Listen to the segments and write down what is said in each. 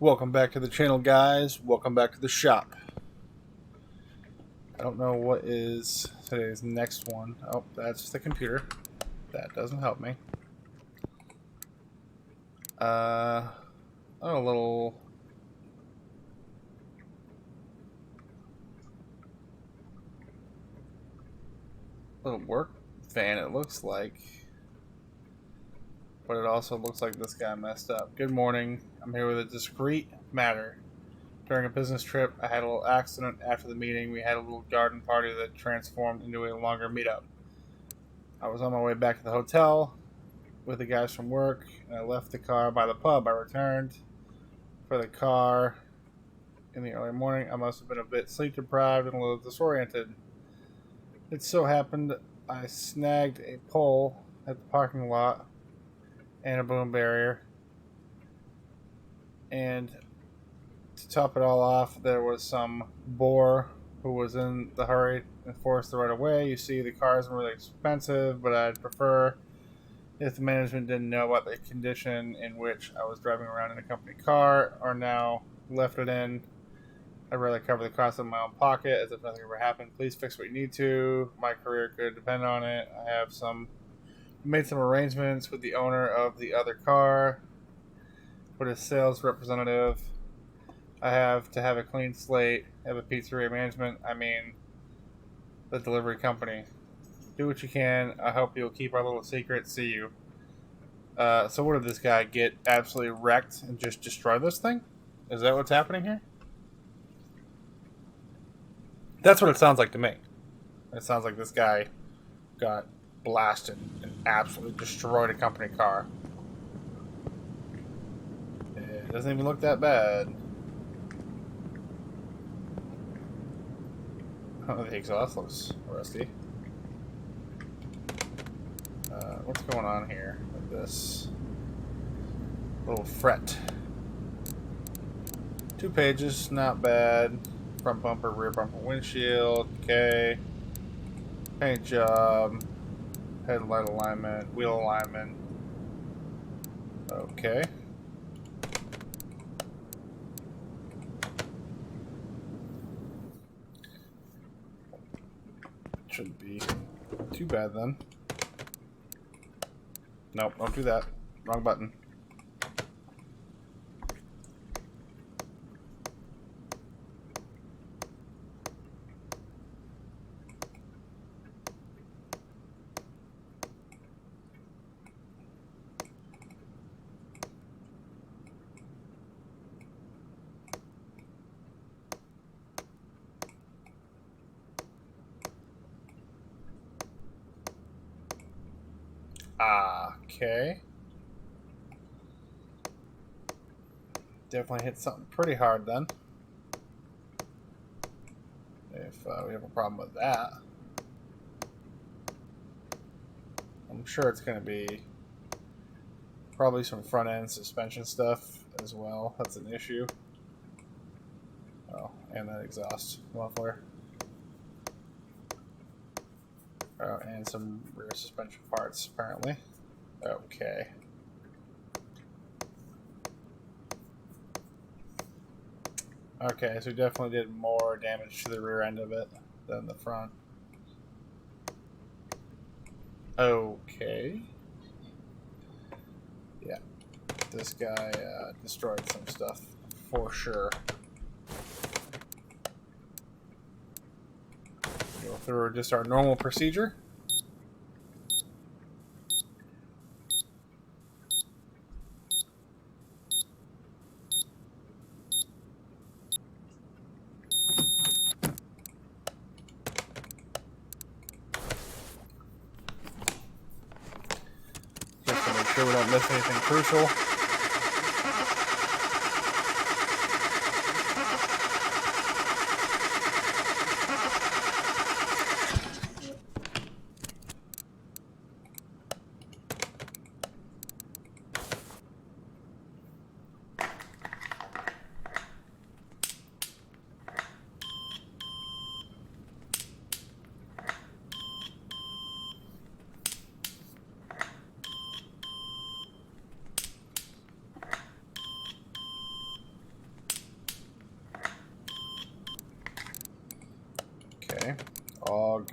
Welcome back to the channel, guys. Welcome back to the shop. I don't know what is today's next one. Oh, that's the computer. That doesn't help me. Oh, a little work van, it looks like. But it also looks like this guy messed up. Good morning. I'm here with a discreet matter. During a business trip, I had a little accident. After the meeting, we had a little garden party that transformed into a longer meetup. I was on my way back to the hotel with the guys from work, and I left the car by the pub. I returned for the car in the early morning. I must have been a bit sleep deprived and a little disoriented. It so happened I snagged a pole at the parking lot and a boom barrier. And to top it all off, there was some bore who was in the hurry and forced the right of way. You see, the car isn't really expensive, but I'd prefer if the management didn't know about the condition in which I was driving around in a company car or now left it in. I'd rather cover the cost in my own pocket as if nothing ever happened. Please fix what you need to. My career could depend on it. I have made some arrangements with the owner of the other car, with a sales representative. I have to have a clean slate, have a pizzeria management, the delivery company. Do what you can. I hope you'll keep our little secret. See you. So what did this guy get absolutely wrecked and just destroy this thing? Is that what's happening here? That's what it sounds like to me. It sounds like this guy got blasted and absolutely destroyed a company car. It doesn't even look that bad. Oh, the exhaust looks rusty. What's going on here with this little fret? 2 pages, not bad. Front bumper, rear bumper, windshield. Okay. Paint job. Headlight alignment, wheel alignment. Okay. Shouldn't be too bad then. Nope, don't do that. Wrong button. Okay. Definitely hit something pretty hard then. If we have a problem with that. I'm sure it's going to be probably some front end suspension stuff as well. That's an issue. Oh, and that exhaust muffler. Oh, and some rear suspension parts, apparently. Okay. Okay, so we definitely did more damage to the rear end of it than the front. Okay. Yeah. This guy destroyed some stuff for sure. Go through just our normal procedure. Just to make sure we don't miss anything crucial.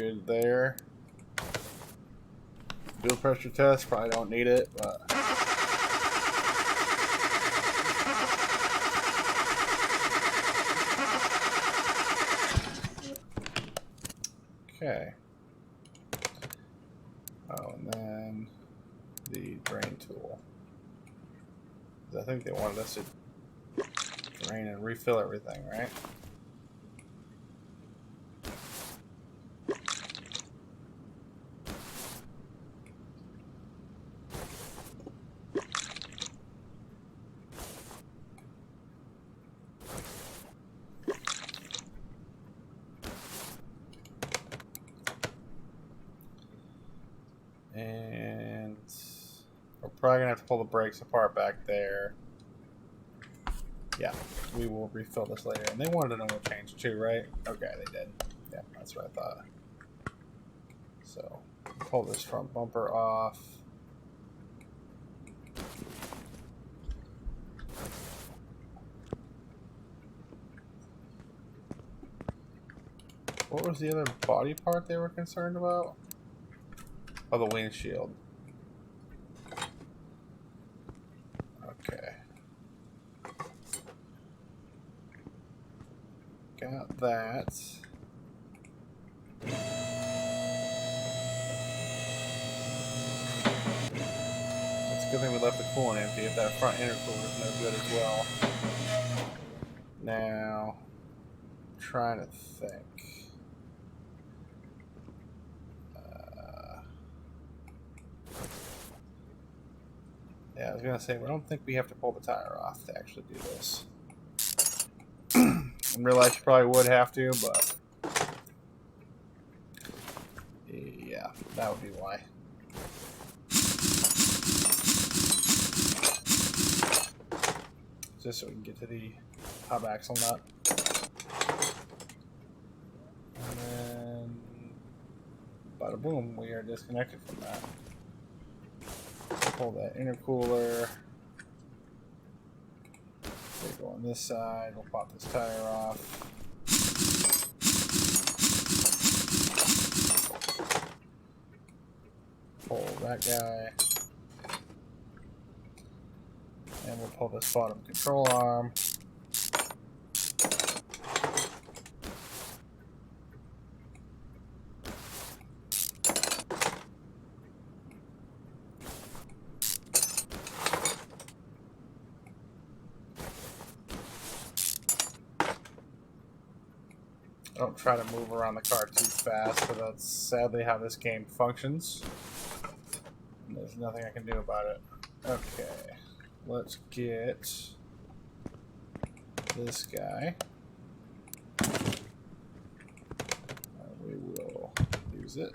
good there. Fuel pressure test, probably don't need it, but okay. Oh, and then the drain tool. I think they wanted us to drain and refill everything, right? And we're probably gonna have to pull the brakes apart back there. Yeah, we will refill this later. And they wanted an oil change too, right? Okay, they did. Yeah, that's what I thought. So, pull this front bumper off. What was the other body part they were concerned about? Oh, the windshield. Okay. Got that. It's a good thing we left the coolant empty if that front intercooler is no good as well. Now, I'm trying to think. Yeah, I was going to say, I don't think we have to pull the tire off to actually do this. I realize you probably would have to, but yeah, that would be why. Just so we can get to the hub axle nut. And then, bada boom, we are disconnected from that. Pull that intercooler. They go on this side. We'll pop this tire off. Pull that guy. And we'll pull this bottom control arm. Don't try to move around the car too fast, but that's sadly how this game functions. And there's nothing I can do about it. Okay, let's get this guy. We will use it.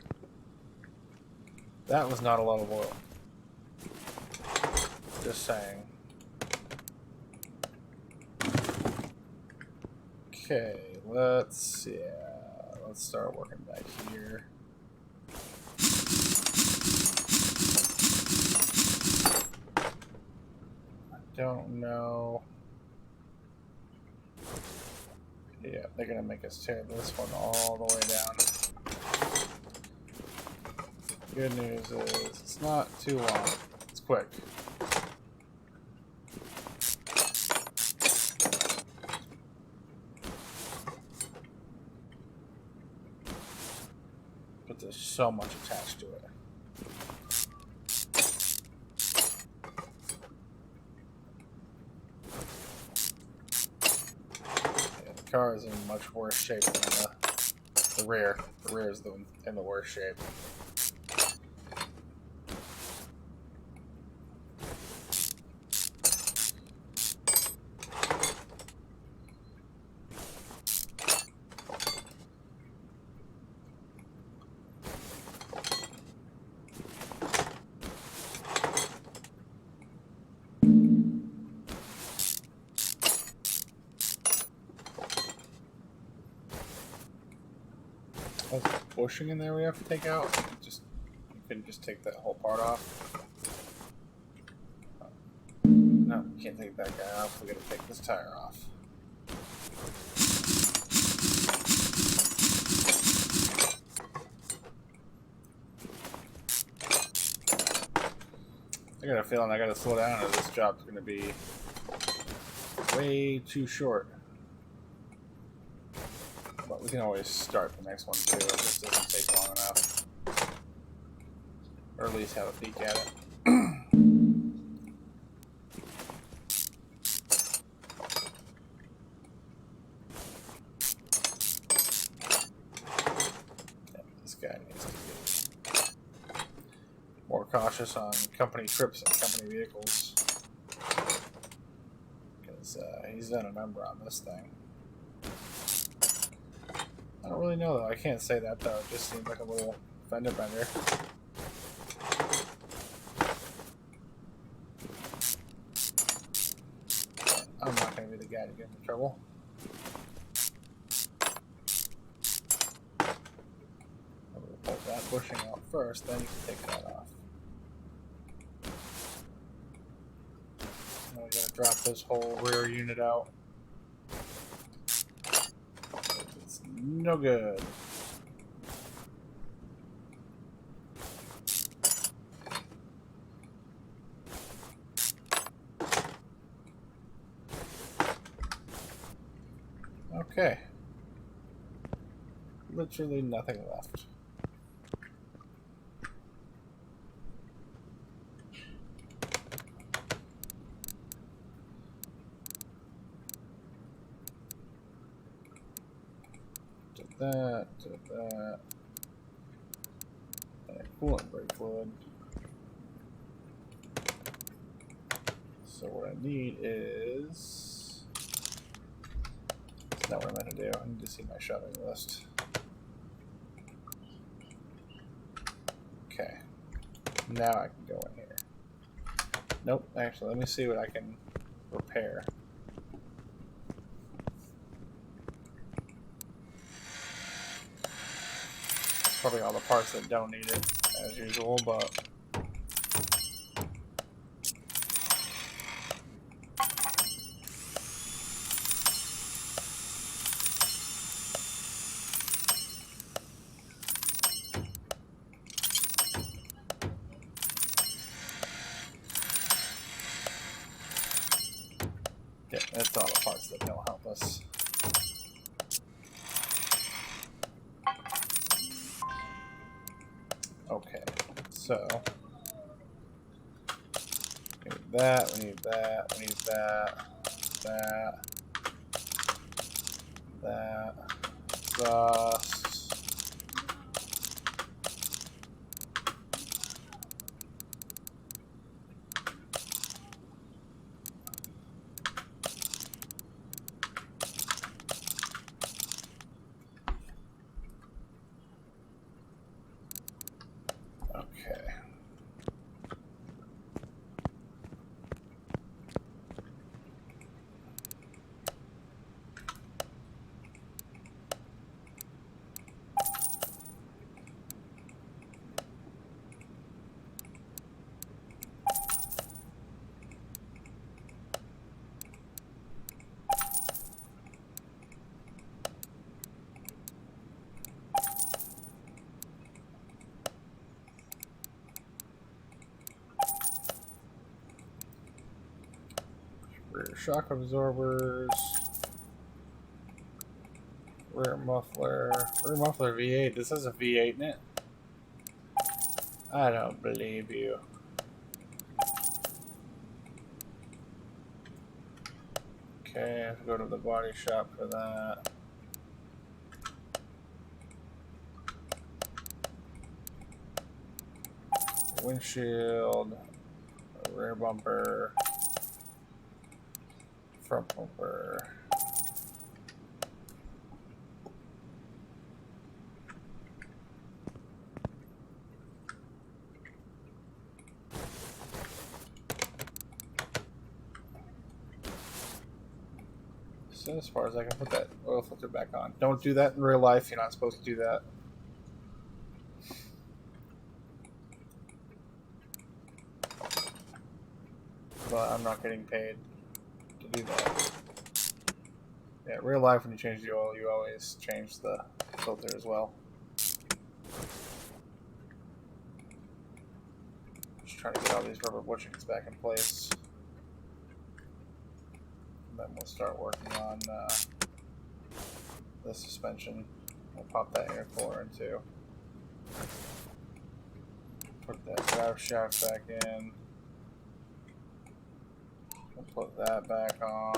That was not a lot of oil. Just saying. Okay, let's start working back here. I don't know. Yeah, they're gonna make us tear this one all the way down. Good news is it's not too long. It's quick. But there's so much attached to it. Yeah, the car is in much worse shape than the rear. The rear is in the worst shape. Oh, bushing in there we have to take out? You couldn't just take that whole part off? No, we can't take that guy off. We gotta take this tire off. I got a feeling I gotta slow down or this job's gonna be way too short. But we can always start the next one too if this doesn't take long enough. Or at least have a peek at it. This guy needs to be more cautious on company trips and company vehicles. Because he's done a number on this thing. I don't really know though. I can't say that though. It just seems like a little fender bender. But I'm not going to be the guy to get into trouble. I'm going to pull that bushing out first, then you can take that off. Now we got to drop this whole rear unit out. It's no good. Okay. Literally nothing left. Did that, did that. And coolant brake fluid. So what I need is... That's not what I meant to do. I need to see my shopping list. Okay. Now I can go in here. Nope, actually, let me see what I can repair. It's probably all the parts that don't need it, as usual, but... Yeah, that's all the parts that don't help us. Okay, so we need that, we need that, we need that, that, exhaust. Okay. Rear shock absorbers, rear muffler V8. This is a V8 in it. I don't believe you. Okay, I have to go to the body shop for that. Windshield, rear bumper, front bumper. So as far as I can put that oil filter back on. Don't do that in real life. You're not supposed to do that. But I'm not getting paid to do that. Yeah, real life, when you change the oil, you always change the filter as well. Just trying to get all these rubber bushings back in place. And then we'll start working on the suspension. We'll pop that air cooler in too. Put that drive shaft back in. We'll put that back on.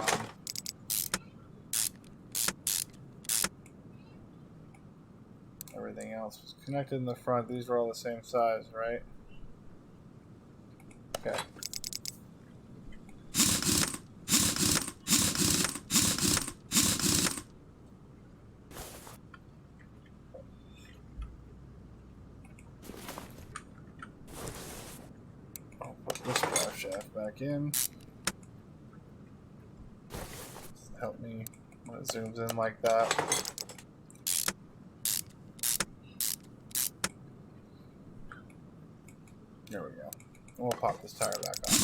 Everything else was connected in the front. These are all the same size, right? Okay. I'll put this drive shaft back in. Help me when it zooms in like that. There we go. We'll pop this tire back on.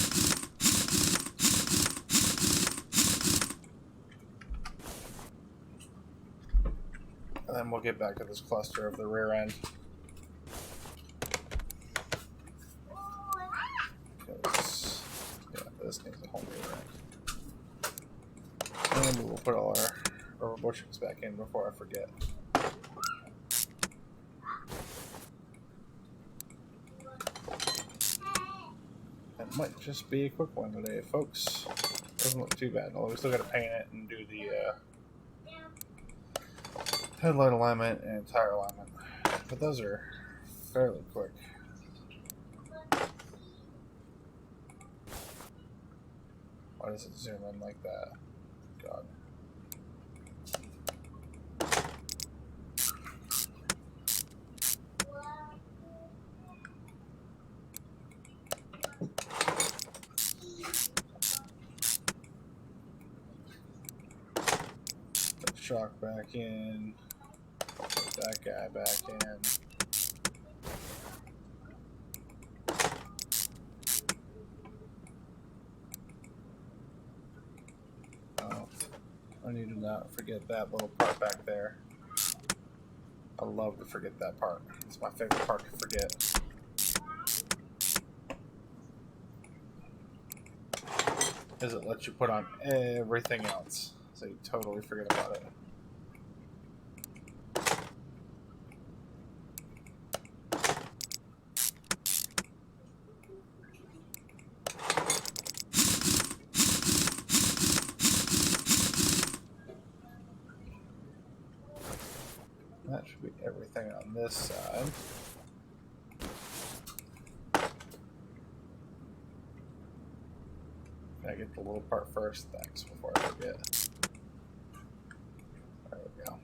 And then we'll get back to this cluster of the rear end. Because, yeah, this needs a whole rear end. And we'll put all our rubber bushings back in before I forget. It might just be a quick one today, folks. Doesn't look too bad. Although we still got to paint it and do the headlight alignment and tire alignment. But those are fairly quick. Why does it zoom in like that? God. Put the shock back in. Put that guy back in. Oh, I need to not forget that little part back there. I love to forget that part. It's my favorite part to forget. Because it lets you put on everything else. So you totally forget about it. That should be everything on this side. Can I get the little part first? Thanks, before I forget. There we go.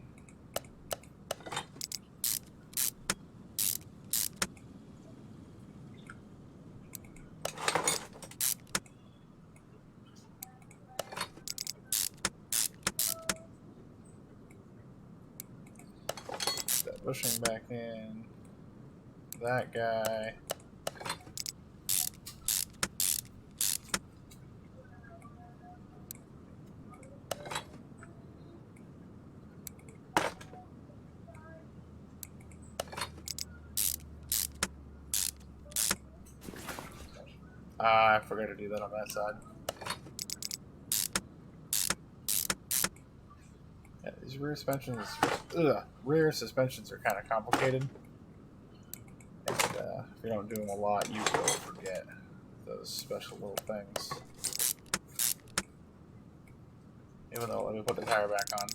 Put that bushing back in. That guy. I forgot to do that on that side. Yeah, these rear suspensions are kind of complicated. And if you don't do them a lot, you will forget those special little things. Even though, let me put the tire back on.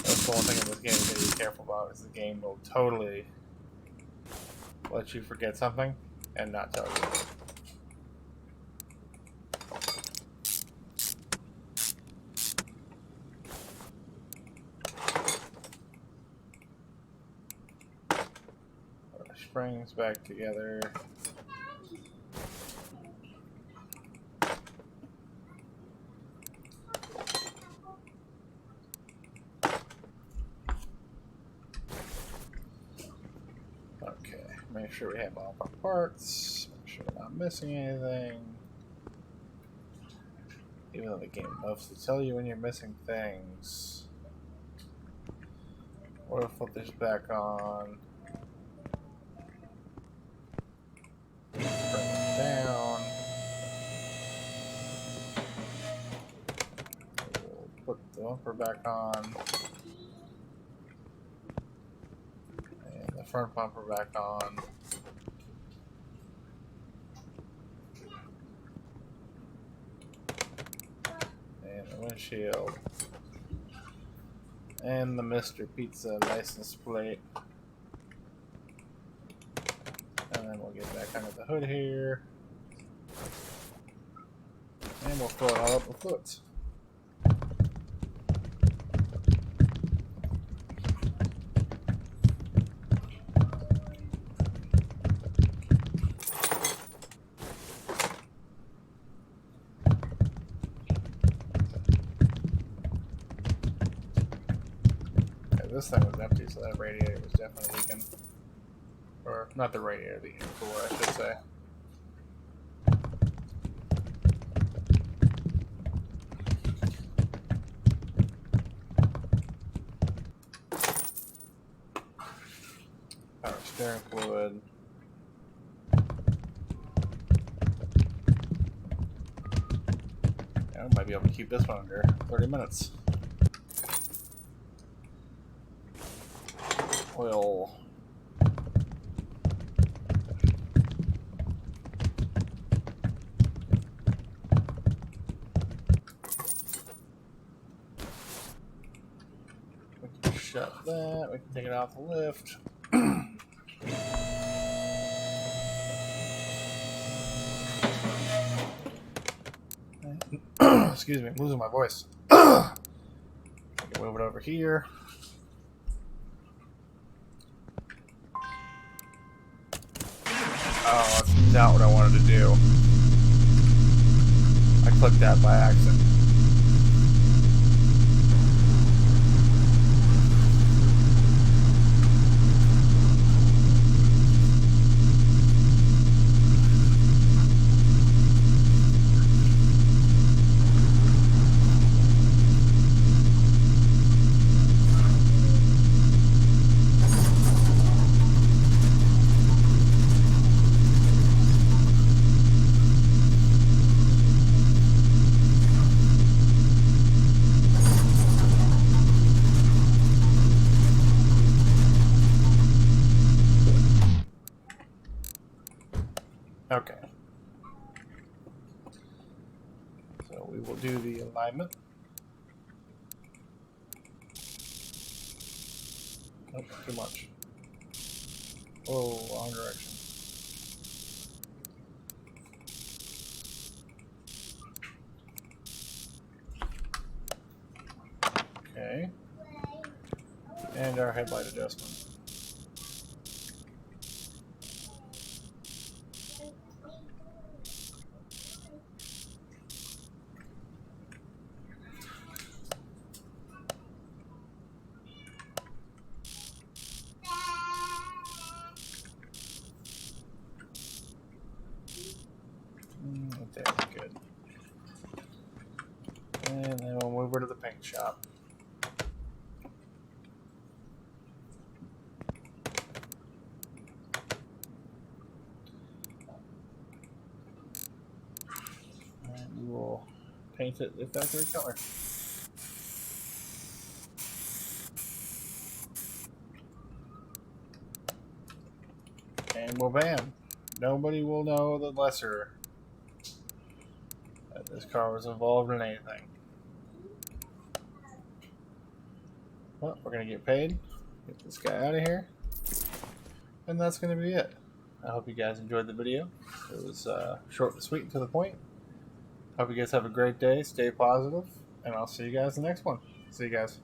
That's the one thing in this game you gotta be careful about, is the game will totally let you forget something and not tell you. Put our springs back together. Okay, make sure we have all of our parts. Make sure we're not missing anything. Even though the game loves to tell you when you're missing things. Oil filters back on. the bumper back on. And the front bumper back on. And the windshield. And the Mr. Pizza license plate. And then we'll get back under the hood here. And we'll fill it all up with fluids. This thing was empty, so that radiator was definitely leaking. Or, not the radiator, the intercooler, I should say. Power steering fluid. Yeah, I might be able to keep this one under 30 minutes. Oil. We can shut that. We can take it off the lift. Excuse me, I'm losing my voice. I can move it over here. Oh, that's not what I wanted to do. I clicked that by accident. Okay. So we will do the alignment. Nope, too much. Oh, wrong direction. Okay. And our headlight adjustment. Okay, good. And then we'll move her to the paint shop. And we will paint it the factory color. And well, bam. Nobody will know the lesser that this car was involved in anything. Well, we're going to get paid. Get this guy out of here. And that's going to be it. I hope you guys enjoyed the video. It was short and sweet and to the point. Hope you guys have a great day. Stay positive. And I'll see you guys in the next one. See you guys.